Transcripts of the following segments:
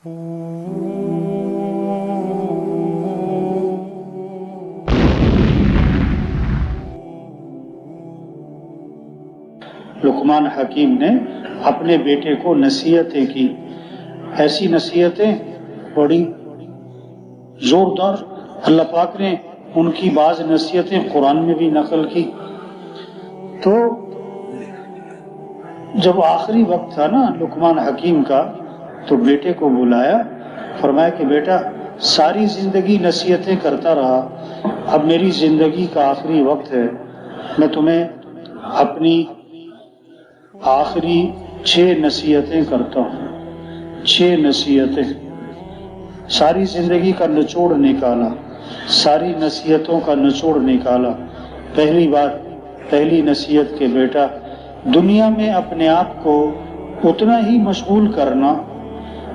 لقمان حکیم نے اپنے بیٹے کو نصیحتیں کی، ایسی نصیحتیں بڑی زوردار۔ اللہ پاک نے ان کی بعض نصیحتیں قرآن میں بھی نقل کی۔ تو جب آخری وقت تھا نا لقمان حکیم کا، تو بیٹے کو بلایا، فرمایا کہ بیٹا ساری زندگی نصیحتیں کرتا رہا، اب میری زندگی کا آخری وقت ہے، میں تمہیں اپنی آخری 6 نصیحتیں کرتا ہوں۔ 6 نصیحتیں، ساری زندگی کا نچوڑ نکالا، ساری نصیحتوں کا نچوڑ نکالا۔ پہلی بات، پہلی نصیحت کہ بیٹا دنیا میں اپنے آپ کو اتنا ہی مشغول کرنا،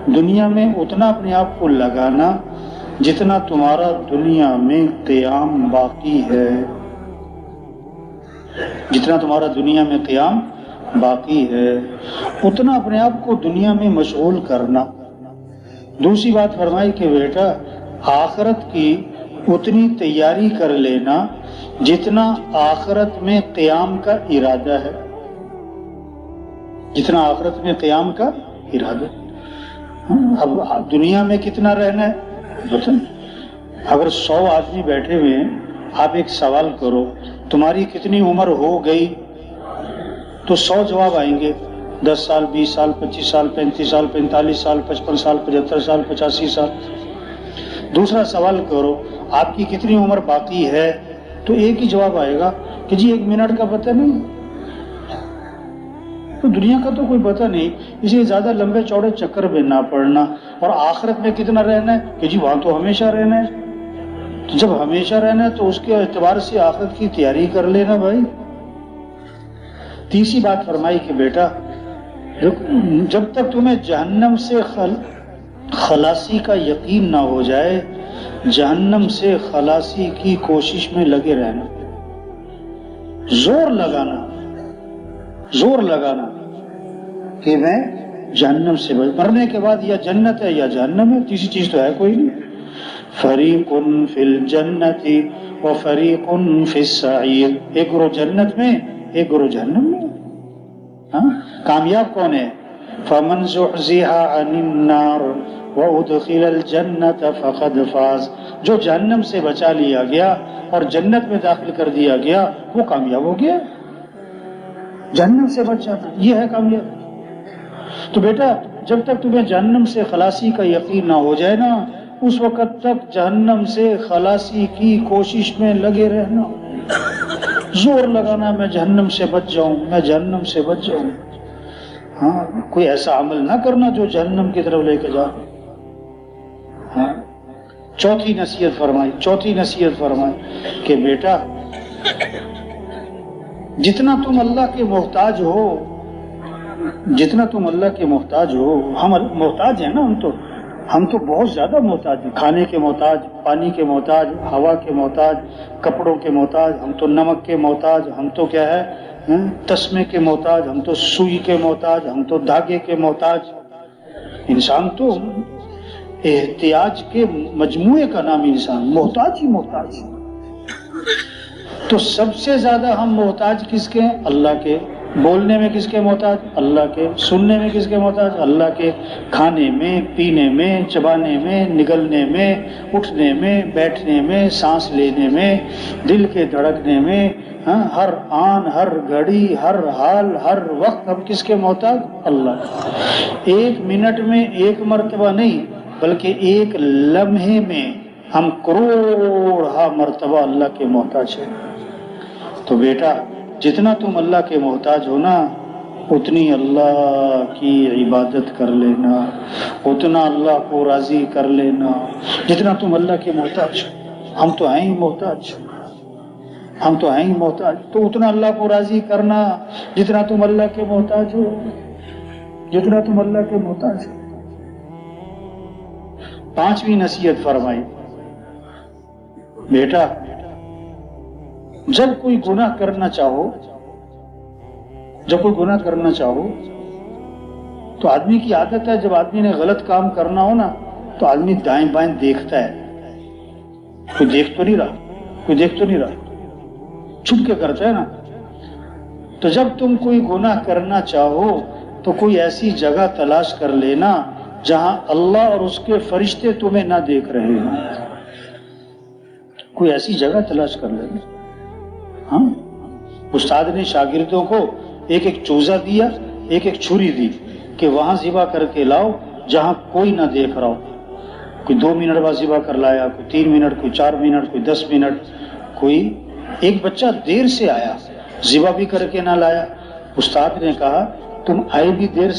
دنیا میں اتنا اپنے آپ کو لگانا جتنا تمہارا دنیا میں قیام باقی ہے، جتنا تمہارا دنیا میں قیام باقی ہے اتنا اپنے آپ کو دنیا میں مشغول کرنا۔ دوسری بات فرمائی کہ بیٹا آخرت کی اتنی تیاری کر لینا جتنا آخرت میں قیام کا ارادہ ہے، جتنا آخرت میں قیام کا ارادہ۔ اب دنیا میں کتنا رہنا ہے بتائیں؟ اگر 100 آدمی بیٹھے ہوئے ہیں، آپ ایک سوال کرو تمہاری کتنی عمر ہو گئی، تو 100 جواب آئیں گے، 10 سال، 20 سال، 25 سال، 35 سال، 45 سال، 55 سال، 75 سال، 85 سال۔ دوسرا سوال کرو آپ کی کتنی عمر باقی ہے، تو ایک ہی جواب آئے گا کہ جی 1 منٹ کا پتہ نہیں۔ تو دنیا کا تو کوئی پتہ نہیں، اس لیے زیادہ لمبے چوڑے چکر میں نہ پڑنا۔ اور آخرت میں کتنا رہنا ہے کہ جی وہاں تو ہمیشہ رہنا ہے۔ تو جب ہمیشہ رہنا ہے تو اس کے اعتبار سے آخرت کی تیاری کر لینا بھائی۔ تیسری بات فرمائی کہ بیٹا جب تک تمہیں جہنم سے خلاصی کا یقین نہ ہو جائے، جہنم سے خلاصی کی کوشش میں لگے رہنا، زور لگانا، زور لگانا کہ میں جہنم سے مرنے کے بعد یا جنت ہے یا جہنم ہے، تیسری چیز تو ہے کوئی نہیں۔ فریق فی الجنت و فریق فی السعیر، ایک گروہ جنت میں ایک گروہ جہنم میں۔ ہاں کامیاب کون ہے؟ فمن زحزح عن النار وادخل الجنت فقد فاز، جو جہنم سے بچا لیا گیا اور جنت میں داخل کر دیا گیا وہ کامیاب ہو گیا۔ جہنم سے بچ جانا یہ ہے کامیاب۔ تو بیٹا جب تک تمہیں جہنم سے خلاصی کا یقین نہ ہو جائے نا، اس وقت تک جہنم سے خلاصی کی کوشش میں لگے رہنا، زور لگانا میں جہنم سے بچ جاؤں، میں جہنم سے بچ جاؤں۔ ہاں کوئی ایسا عمل نہ کرنا جو جہنم کی طرف لے کے جا۔ ہاں چوتھی نصیحت فرمائی کہ بیٹا جتنا تم اللہ کے محتاج ہو، جتنا تم اللہ کے محتاج ہو، ہم محتاج ہیں نا، ہم تو بہت زیادہ محتاج ہیں، کھانے کے محتاج، پانی کے محتاج، ہوا کے محتاج، کپڑوں کے محتاج، ہم تو نمک کے محتاج، ہم تو کیا ہے تسمے کے محتاج، ہم تو سوئی کے محتاج، ہم تو دھاگے کے محتاج۔ انسان تو احتیاج کے مجموعے کا نام انسان، محتاج ہی محتاج۔ تو سب سے زیادہ ہم محتاج کس کے ہیں؟ اللہ کے۔ بولنے میں کس کے محتاج؟ اللہ کے۔ سننے میں کس کے محتاج؟ اللہ کے۔ کھانے میں، پینے میں، چبانے میں، نگلنے میں، اٹھنے میں، بیٹھنے میں، سانس لینے میں، دل کے دھڑکنے میں، ہر آن، ہر گھڑی، ہر حال، ہر وقت ہم کس کے محتاج؟ اللہ۔ 1 منٹ میں 1 مرتبہ نہیں بلکہ 1 لمحے میں ہم کروڑ مرتبہ اللہ کے محتاج ہیں۔ تو بیٹا جتنا تم اللہ کے محتاج ہو نا، اتنی اللہ کی عبادت کر لینا، اتنا اللہ کو راضی کر لینا جتنا تم اللہ کے محتاج ہو۔ ہم تو ہیں ہی محتاج، ہم تو ہیں ہی محتاج، تو اتنا اللہ کو راضی کرنا جتنا تم اللہ کے محتاج ہو، جتنا تم اللہ کے محتاج ہو۔ 5ویں نصیحت فرمائی، بیٹا جب کوئی گناہ کرنا چاہو تو آدمی کی عادت ہے جب آدمی نے غلط کام کرنا ہو نا تو آدمی دائیں بائیں دیکھتا ہے، کوئی دیکھ تو نہیں رہا، چھپ کے کرتا ہے نا۔ تو جب تم کوئی گناہ کرنا چاہو تو کوئی ایسی جگہ تلاش کر لینا جہاں اللہ اور اس کے فرشتے تمہیں نہ دیکھ رہے ہوں، کوئی ایسی جگہ تلاش کر لینا۔ ہاں، استاد نے شاگردوں کو ایک ایک چوزا دیا، ایک ایک چھری دی کہ وہاں ذبح کر کے لاؤ جہاں کوئی نہ دیکھ رہا ہو۔ کوئی 2 منٹ بعد ذبح کر لایا، کوئی 3 منٹ، کوئی 4 منٹ، کوئی 10 منٹ، کوئی ایک بچہ دیر سے آیا، ذبح بھی کر کے نہ لایا۔ استاد نے کہا تم آئے بھی دیر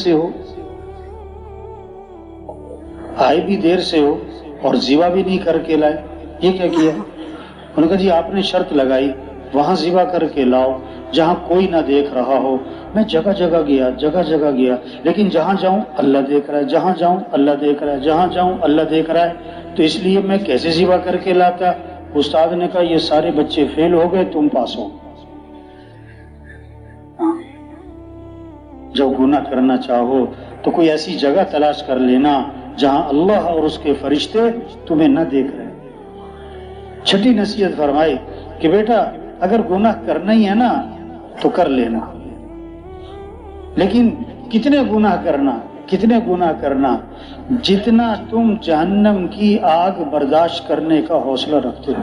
سے ہو اور ذبح بھی نہیں کر کے لائے، یہ کیا کیا؟ انہوں نے کہا جی آپ نے شرط لگائی وہاں ذبح کر کے لاؤ جہاں کوئی نہ دیکھ رہا ہو۔ میں جگہ جگہ گیا لیکن جہاں جاؤں اللہ دیکھ رہا ہے، جہاں جاؤں اللہ دیکھ رہا ہے، جہاں جاؤں اللہ دیکھ رہا ہے، تو اس لیے میں کیسے ذبح کر کے لاتا؟ استاد نے کہا یہ سارے بچے فیل ہو گئے، تم پاس ہو۔ جب گناہ کرنا چاہو تو کوئی ایسی جگہ تلاش کر لینا جہاں اللہ اور اس کے فرشتے تمہیں نہ دیکھ رہے۔ چھٹی نصیحت فرمائی کہ بیٹا اگر گناہ کرنا ہی ہے نا تو کر لینا، لیکن کتنے گناہ کرنا جتنا تم جہنم کی آگ برداشت کرنے کا حوصلہ رکھتے ہو۔